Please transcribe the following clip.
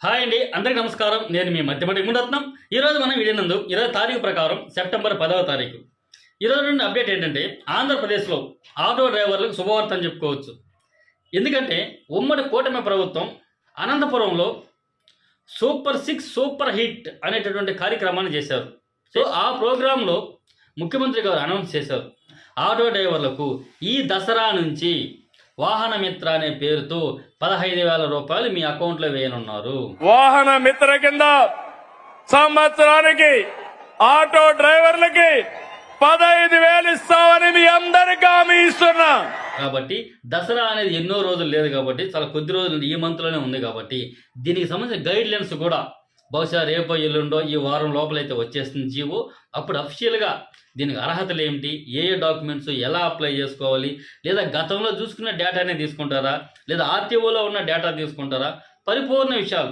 Hi అండి, అందరికీ నమస్కారం. నేను మీ మధ్యమటి గుండరత్నం. ఈరోజు మనం వీడియో నందు 20 తారీఖు ప్రకారం సెప్టెంబర్ 10వ తారీఖు ఈరోజు నుండి అప్డేట్ ఏంటంటే ఆంధ్రప్రదేశ్లో ఆటో డ్రైవర్లకు శుభవార్త అని చెప్పుకోవచ్చు. ఎందుకంటే ఉమ్మడి కూటమి ప్రభుత్వం అనంతపురంలో సూపర్ 6 సూపర్ హిట్ అనేటటువంటి కార్యక్రమాన్ని చేశారు. సో ఆ ప్రోగ్రాంలో ముఖ్యమంత్రి గారు అనౌన్స్ చేశారు, ఆటో డ్రైవర్లకు ఈ దసరా నుంచి వాహన మిత్ర అనే పేరుతో 15,000 రూపాయలు మీ అకౌంట్లో వేయనున్నారు. వాహన మిత్ర కింద సంవత్సరానికి ఆటో డ్రైవర్లకి 15,000 ఇస్తామని మీ అందరికీ హామీ ఇస్తున్నా. కాబట్టి దసరా అనేది ఎన్నో రోజులు లేదు కాబట్టి, చాలా కొద్ది రోజులు ఈ మంత్లోనే ఉంది కాబట్టి దీనికి సంబంధించిన గైడ్ లైన్స్ కూడా బహుశా రేపో ఎల్లుండో ఈ వారం లోపలైతే వచ్చేస్తుంది జీవో. అప్పుడు అఫీషియల్గా దీనికి అర్హతలు ఏమిటి, ఏ డాక్యుమెంట్స్ ఎలా అప్లై చేసుకోవాలి, లేదా గతంలో చూసుకున్న డేటానే తీసుకుంటారా, లేదా ఆర్టీఓలో ఉన్న డేటా తీసుకుంటారా, పరిపూర్ణ విషయాలు